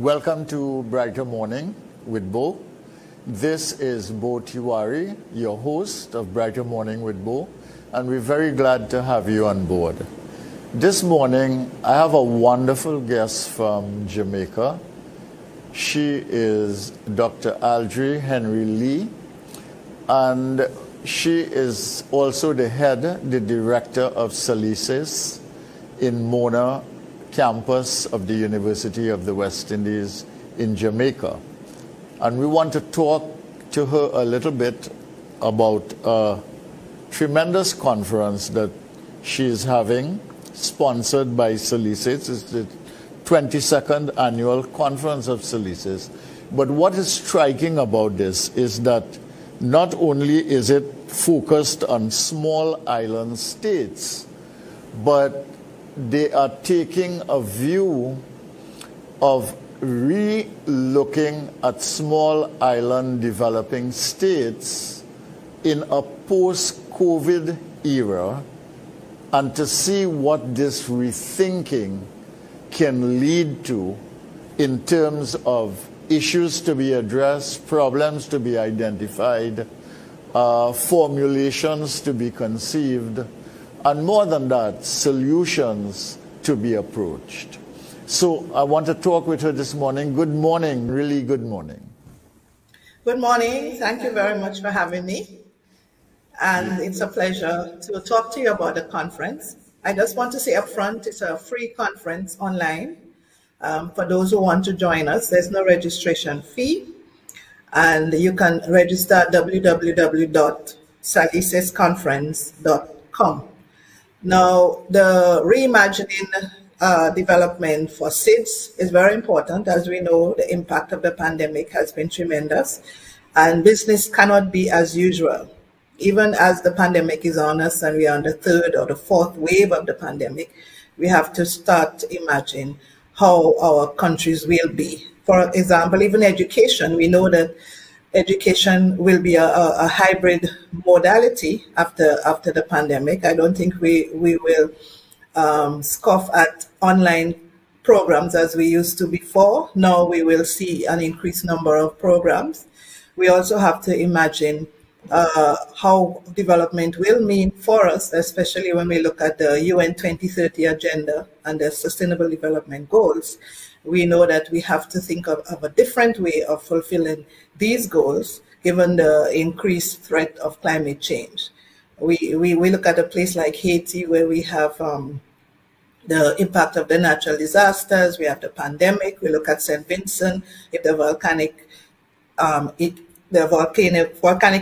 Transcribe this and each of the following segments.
Welcome to Brighter Morning with Bo. This is Bo Tiwari, your host of Brighter Morning with Bo, and we're very glad to have you on board. This morning, I have a wonderful guest from Jamaica. She is Dr. Aldrie Henry Lee, and she is also the director of SALISES in Mona campus of the University of the West Indies in Jamaica. And we want to talk to her a little bit about a tremendous conference that she is having, sponsored by SALISES. It's the 22nd annual conference of SALISES. But what is striking about this is that not only is it focused on small island states, but they are taking a view of re-looking at small island developing states in a post-COVID era, and to see what this rethinking can lead to in terms of issues to be addressed, problems to be identified, formulations to be conceived, and more than that, solutions to be approached. So I want to talk with her this morning. Good morning, really good morning. Good morning. Thank you very much for having me. And it's a pleasure to talk to you about the conference. I just want to say up front, it's a free conference online. For those who want to join us, there's no registration fee. And you can register at www.salisesconference.com. Now, the reimagining development for SIDS is very important. As we know, the impact of the pandemic has been tremendous, and business cannot be as usual. Even as the pandemic is on us and we are on the third or the fourth wave of the pandemic, we have to start to imagine how our countries will be. For example, even education, we know that education will be a hybrid modality after the pandemic. I don't think we will scoff at online programs as we used to before. Now we will see an increased number of programs. We also have to imagine how development will mean for us, especially when we look at the UN 2030 agenda and the Sustainable Development Goals. We know that we have to think of a different way of fulfilling these goals, given the increased threat of climate change. We look at a place like Haiti, where we have the impact of the natural disasters, we have the pandemic. We look at St. Vincent, the volcanic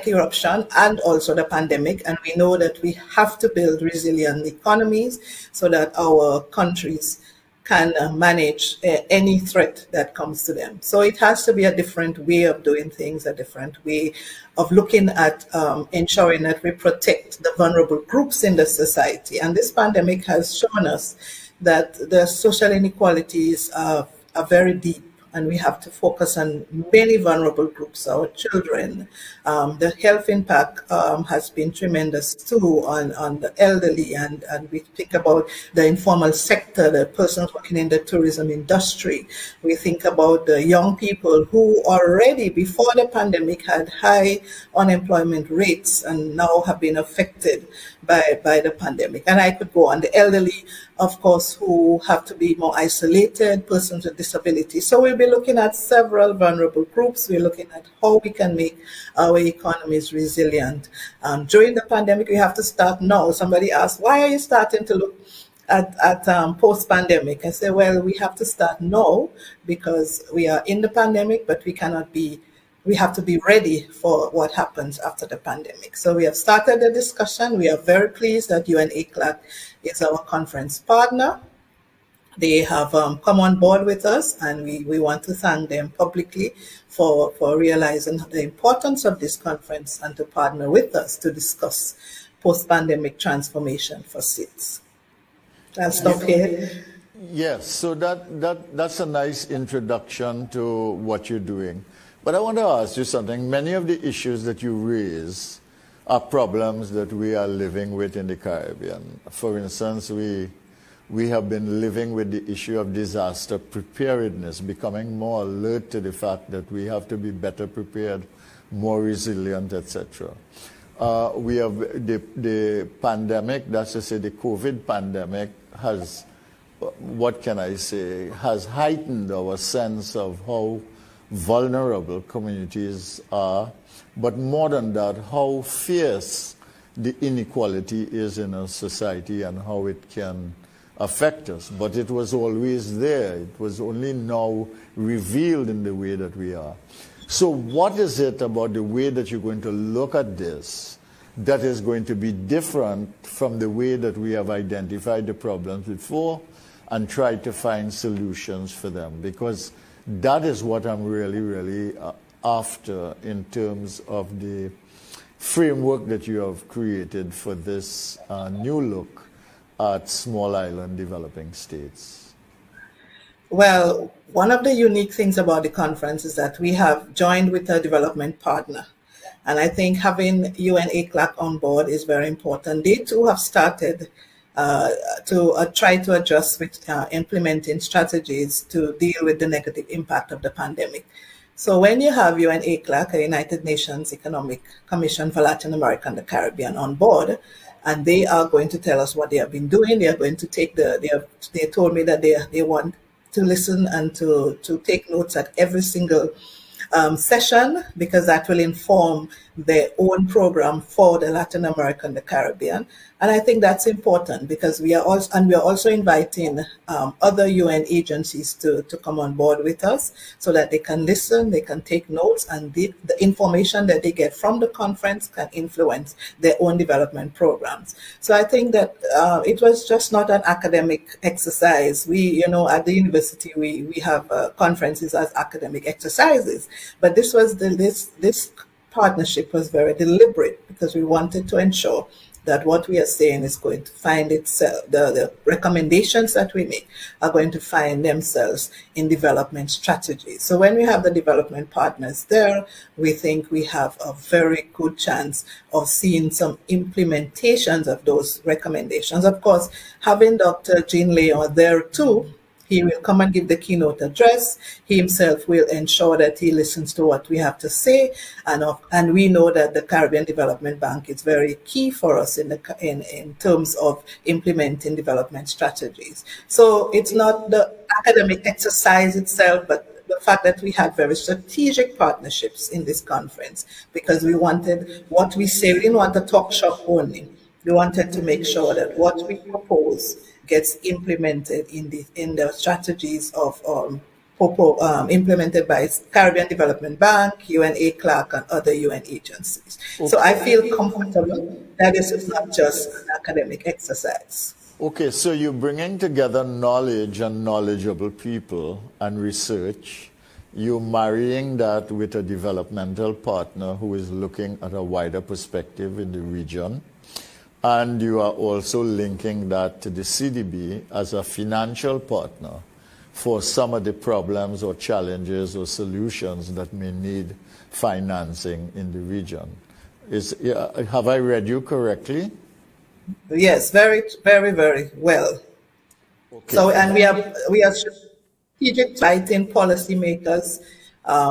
eruption, and also the pandemic. And we know that we have to build resilient economies so that our countries can manage any threat that comes to them. So it has to be a different way of doing things, a different way of looking at ensuring that we protect the vulnerable groups in the society. And this pandemic has shown us that the social inequalities are very deep, and we have to focus on many vulnerable groups, our children. The health impact has been tremendous too on the elderly, and we think about the informal sector, the persons working in the tourism industry. We think about the young people who already before the pandemic had high unemployment rates and now have been affected by the pandemic. And I could go on. The elderly, of course, who have to be more isolated, persons with disabilities. So we'll be looking at several vulnerable groups. We're looking at how we can make our economies resilient. During the pandemic, we have to start now. Somebody asked, why are you starting to look at post-pandemic? I say, well, we have to start now because we are in the pandemic, but we have to be ready for what happens after the pandemic. So we have started the discussion. We are very pleased that UNECLAC is our conference partner. They have come on board with us, and we want to thank them publicly for realizing the importance of this conference and to partner with us to discuss post-pandemic transformation for SIDS. I'll stop here. Yes, so that's a nice introduction to what you're doing. But I want to ask you something. Many of the issues that you raise are problems that we are living with in the Caribbean. For instance, we we have been living with the issue of disaster preparedness, becoming more alert to the fact that we have to be better prepared, more resilient, etc. We have the pandemic, that's to say the COVID pandemic has, what can I say, has heightened our sense of how vulnerable communities are, but more than that, how fierce the inequality is in our society and how it can affect us. But it was always there. It was only now revealed in the way that we are. So what is it about the way that you're going to look at this that is going to be different from the way that we have identified the problems before and tried to find solutions for them? Because that is what I'm really after in terms of the framework that you have created for this new look at small island developing states. Well, one of the unique things about the conference is that we have joined with a development partner. And I think having UNACLAC on board is very important. They too have started to try to adjust with implementing strategies to deal with the negative impact of the pandemic. So when you have UNACLAC, a United Nations Economic Commission for Latin America and the Caribbean, on board, and they are going to tell us what they have been doing, they are going to take they told me that they want to listen and to take notes at every single session, because that will inform their own program for the Latin America and the Caribbean. And I think that's important because we are also inviting other UN agencies to come on board with us so that they can listen, they can take notes, and the information that they get from the conference can influence their own development programs. So I think that it was just not an academic exercise. We, at the university, we have conferences as academic exercises, but this was this partnership was very deliberate because we wanted to ensure that what we are saying is going to find itself, the recommendations that we make are going to find themselves in development strategies. So when we have the development partners there, we think we have a very good chance of seeing some implementations of those recommendations. Of course, having Dr. Jean Leon there too, he will come and give the keynote address. He himself will ensure that he listens to what we have to say. And we know that the Caribbean Development Bank is very key for us in terms of implementing development strategies. So it's not the academic exercise itself, but the fact that we had very strategic partnerships in this conference, because we wanted what we say, we didn't want a talk shop only. We wanted to make sure that what we propose gets implemented in the strategies of implemented by Caribbean Development Bank, UNACLAC, and other UN agencies. Okay. So I feel comfortable that this is not just an academic exercise. Okay, so you're bringing together knowledge and knowledgeable people and research. You're marrying that with a developmental partner who is looking at a wider perspective in the region. And you are also linking that to the CDB as a financial partner for some of the problems or challenges or solutions that may need financing in the region. Have I read you correctly? Yes, very, very, very well. Okay. So, and we are strategic lighting policymakers.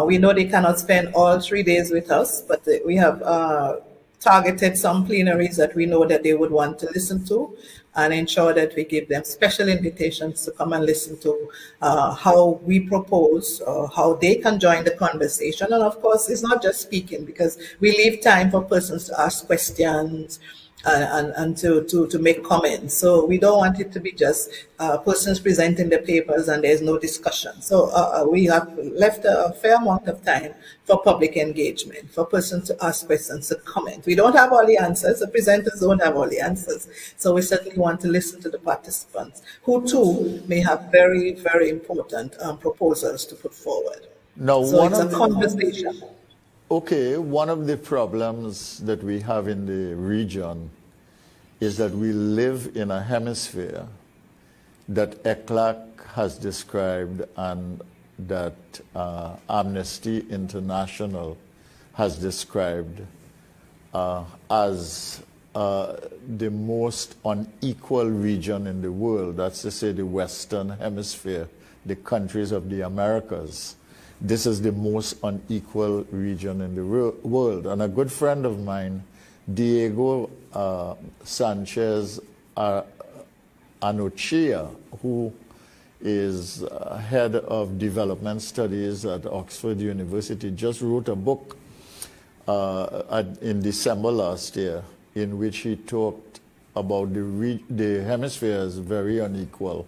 We know they cannot spend all 3 days with us, but we have targeted some plenaries that we know that they would want to listen to, and ensure that we give them special invitations to come and listen to how we propose, how they can join the conversation. And of course, it's not just speaking, because we leave time for persons to ask questions and to make comments. So we don't want it to be just persons presenting the papers and there's no discussion. So we have left a fair amount of time for public engagement, for persons to ask questions, to comment. We don't have all the answers. The presenters don't have all the answers. So we certainly want to listen to the participants, who too may have very, very important proposals to put forward. Now, so it's a conversation. Okay, one of the problems that we have in the region is that we live in a hemisphere that ECLAC has described and that Amnesty International has described as the most unequal region in the world. That's to say the Western Hemisphere, the countries of the Americas. This is the most unequal region in the world. And a good friend of mine, Diego Sanchez Anochia, who is head of development studies at Oxford University, just wrote a book in December last year, in which he talked about the hemisphere is very unequal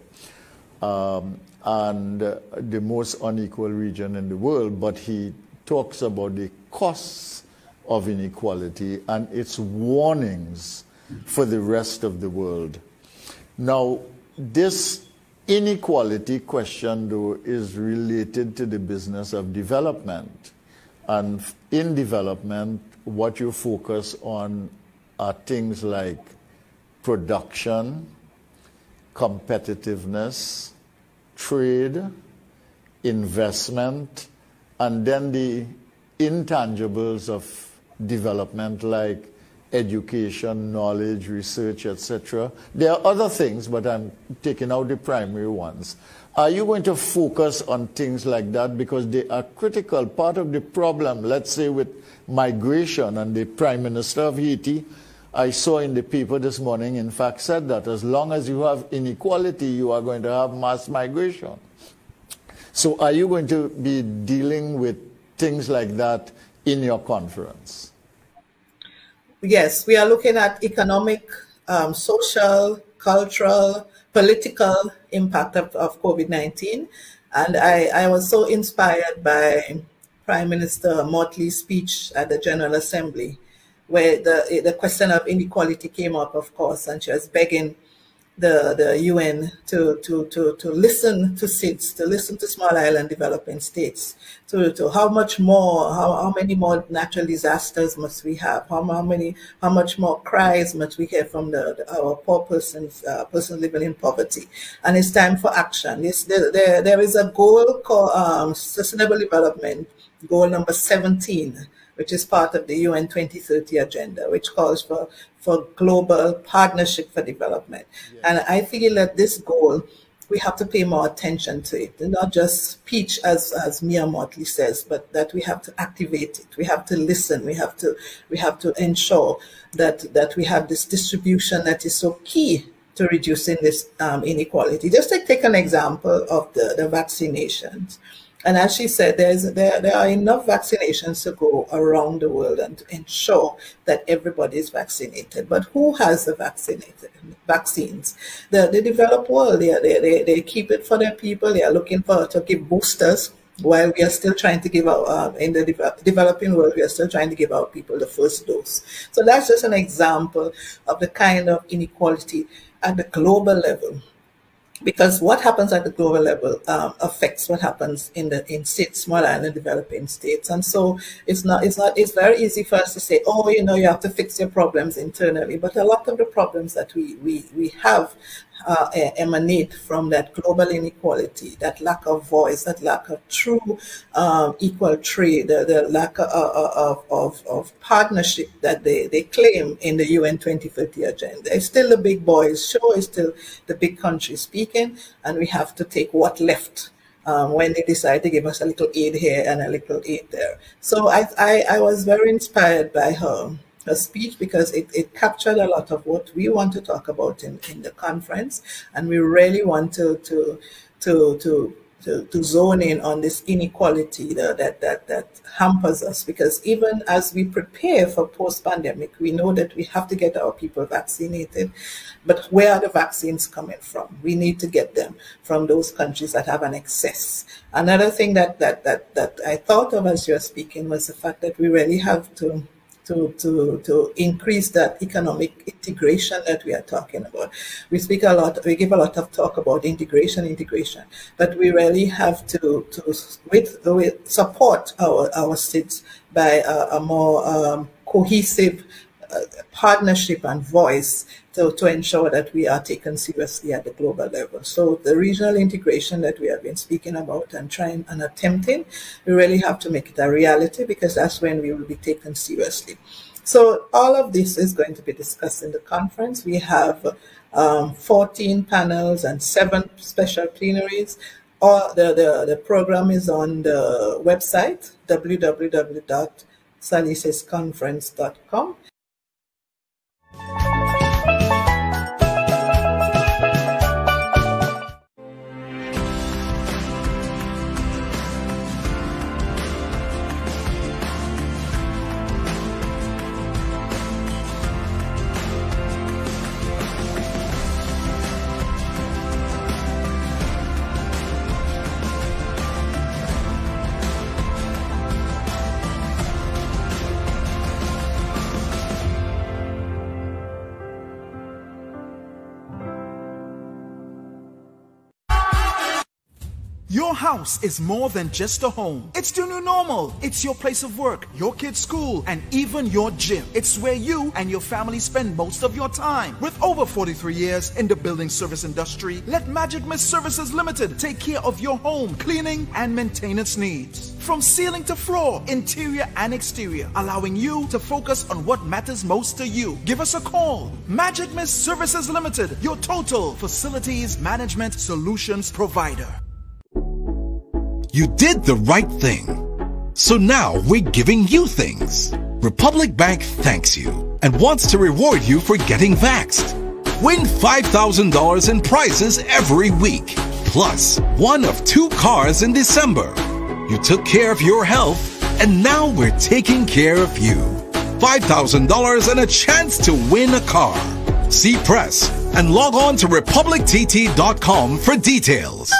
and the most unequal region in the world, but he talks about the costs of inequality and its warnings for the rest of the world. Now, this inequality question, though, is related to the business of development. And in development, what you focus on are things like production, competitiveness, trade, investment, and then the intangibles of development like education, knowledge, research, etc. There are other things, but I'm taking out the primary ones. Are you going to focus on things like that because they are critical? Part of the problem, let's say with migration, and the Prime Minister of Haiti, I saw in the paper this morning, in fact, said that as long as you have inequality, you are going to have mass migration. So are you going to be dealing with things like that in your conference? Yes, we are looking at economic, social, cultural, political impact of COVID-19. And I was so inspired by Prime Minister Motley's speech at the General Assembly, where the question of inequality came up, of course, and she was begging the UN to listen to states, to listen to small island developing states, to how much more, how many more natural disasters must we have, how much more cries must we hear from our poor persons living in poverty, and it's time for action. There is a goal called Sustainable Development, goal number 17, which is part of the UN 2030 agenda, which calls for global partnership for development. Yes. And I feel that this goal, we have to pay more attention to it, and not just speech, as Mia Motley says, but that we have to activate it. We have to listen. We have to ensure that we have this distribution that is so key to reducing this inequality. Just to take an example of the vaccinations. And as she said, there are enough vaccinations to go around the world and to ensure that everybody is vaccinated. But who has the vaccines? The developed world, they keep it for their people. They are looking to give boosters, while we are still trying to give out, in the developing world, we are still trying to give our people the first dose. So that's just an example of the kind of inequality at the global level. Because what happens at the global level affects what happens in states, small island developing states, and so it's very easy for us to say, oh, you have to fix your problems internally. But a lot of the problems that we have emanate from that global inequality, that lack of voice, that lack of true equal trade, the lack of partnership that they claim in the UN 2030 agenda. It's still the big boys show, it's still the big countries speaking, and we have to take what left when they decide to give us a little aid here and a little aid there. So I was very inspired by her speech, because it captured a lot of what we want to talk about in the conference, and we really want to zone in on this inequality that hampers us, because even as we prepare for post-pandemic, we know that we have to get our people vaccinated, but where are the vaccines coming from? We need to get them from those countries that have an excess. Another thing that I thought of as you were speaking was the fact that we really have to increase that economic integration that we are talking about. We speak a lot, we give a lot of talk about integration, but we really have to support our states by a more cohesive partnership and voice to ensure that we are taken seriously at the global level. So the regional integration that we have been speaking about and trying and attempting, we really have to make it a reality, because that's when we will be taken seriously. So all of this is going to be discussed in the conference. We have 14 panels and 7 special plenaries. The program is on the website, www.salisesconference.com. Your house is more than just a home. It's the new normal. It's your place of work, your kid's school, and even your gym. It's where you and your family spend most of your time. With over 43 years in the building service industry, let Magic Mist Services Limited take care of your home cleaning and maintenance needs. From ceiling to floor, interior and exterior, allowing you to focus on what matters most to you. Give us a call. Magic Mist Services Limited, your total facilities management solutions provider. You did the right thing. So now we're giving you things. Republic Bank thanks you and wants to reward you for getting vaxxed. Win $5,000 in prizes every week, plus 1 of 2 cars in December. You took care of your health, and now we're taking care of you. $5,000 and a chance to win a car. See press and log on to republictt.com for details.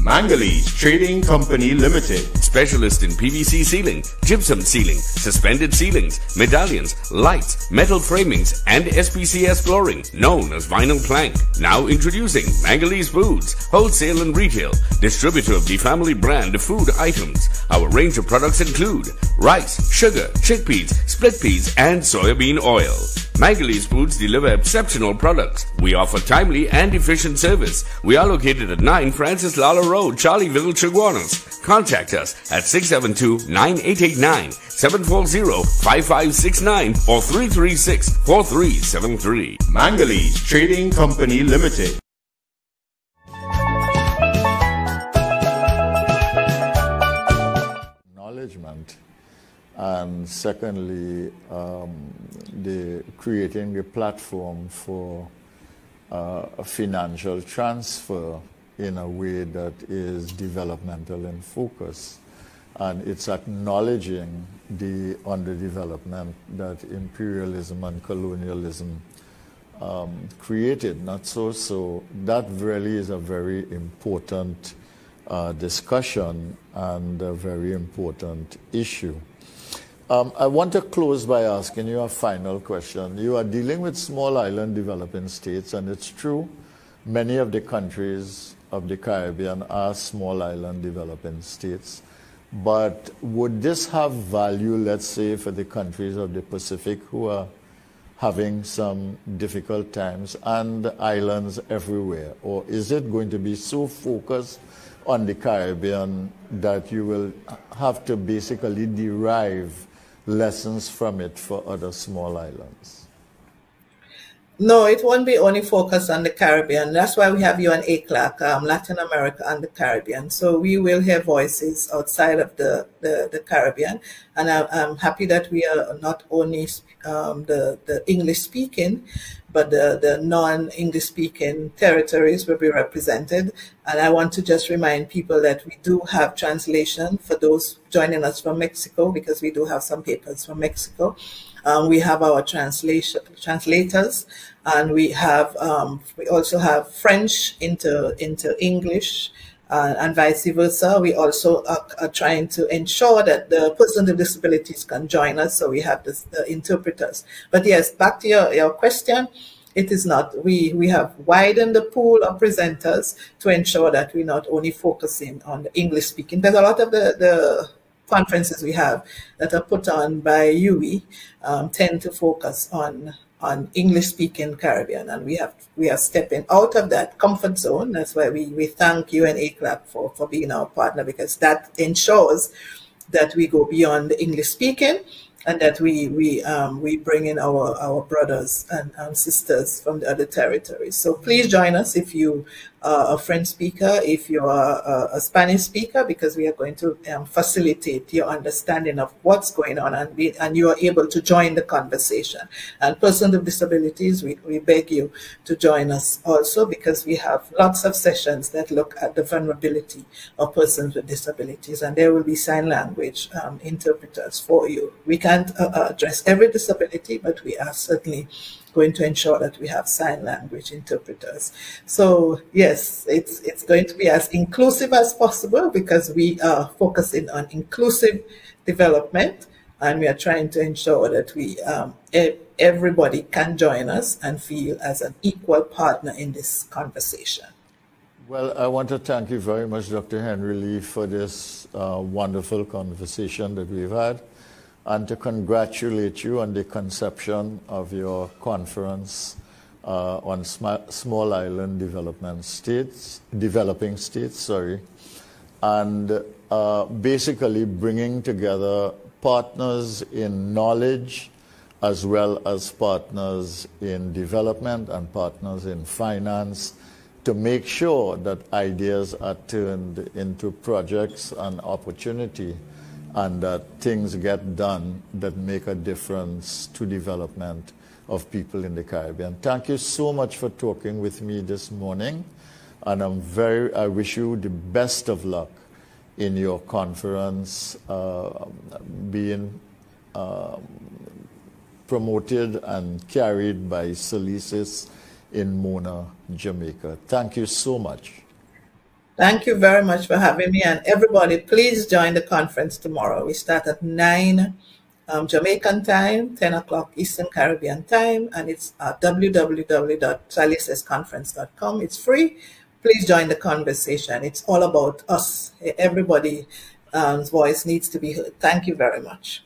Mangalese Trading Company Limited. Specialist in PVC ceiling, gypsum ceiling, suspended ceilings, medallions, lights, metal framings, and SPCS flooring, known as vinyl plank. Now introducing Mangalese Foods, wholesale and retail, distributor of the family brand food items. Our range of products include rice, sugar, chickpeas, split peas, and soybean oil. Mangalese Foods deliver exceptional products. We offer timely and efficient service. We are located at 9 Francis Lala Road, Charlieville, Chaguanas. Contact us at 672-9889, 740-5569, or 336-4373. Mangalese Trading Company Limited. Acknowledgement. And secondly, creating the platform for a financial transfer in a way that is developmental in focus. And it's acknowledging the underdevelopment that imperialism and colonialism created. Not so that really is a very important discussion and a very important issue. I want to close by asking you a final question. You are dealing with small island developing states, and it's true, many of the countries of the Caribbean are small island developing states. But would this have value, let's say, for the countries of the Pacific who are having some difficult times and islands everywhere? Or is it going to be so focused on the Caribbean that you will have to basically derive lessons from it for other small islands? No, it won't be only focused on the Caribbean. That's why we have you on ACLAC, Latin America and the Caribbean. So we will hear voices outside of the Caribbean. And I'm happy that we are not only the English speaking, but the non-English speaking territories will be represented. And I want to just remind people that we do have translation for those joining us from Mexico, because we do have some papers from Mexico. We have our translators, and we also have French into English, and vice versa. We also are trying to ensure that the persons with disabilities can join us, so we have the interpreters. But yes, back to your question, it is not. We have widened the pool of presenters to ensure that we're not only focusing on the English speaking. There's a lot of the conferences we have that are put on by UWI tend to focus on English-speaking Caribbean, and we are stepping out of that comfort zone. That's why we thank you and ACLAP for being our partner, because that ensures that we go beyond the English-speaking and that we bring in our brothers and sisters from the other territories. So please join us if you are a French speaker, if you are a Spanish speaker, because we are going to facilitate your understanding of what's going on, and you are able to join the conversation. And persons with disabilities, we beg you to join us also, because we have lots of sessions that look at the vulnerability of persons with disabilities, and there will be sign language interpreters for you. We can't address every disability, but we are certainly going to ensure that we have sign language interpreters. So yes, it's going to be as inclusive as possible, because we are focusing on inclusive development, and we are trying to ensure that we everybody can join us and feel as an equal partner in this conversation. Well, I want to thank you very much, Dr. Henry Lee, for this wonderful conversation that we've had, and to congratulate you on the conception of your conference on small island developing states, and basically bringing together partners in knowledge as well as partners in development and partners in finance, to make sure that ideas are turned into projects and opportunity, and that things get done that make a difference to development of people in the Caribbean. Thank you so much for talking with me this morning, and I wish you the best of luck in your conference being promoted and carried by SALISES in Mona, Jamaica. Thank you so much. Thank you very much for having me, and everybody, please join the conference tomorrow. We start at 9 Jamaican time, 10 o'clock Eastern Caribbean time, and it's at www.salisesconference.com. It's free. Please join the conversation. It's all about us. Everybody's voice needs to be heard. Thank you very much.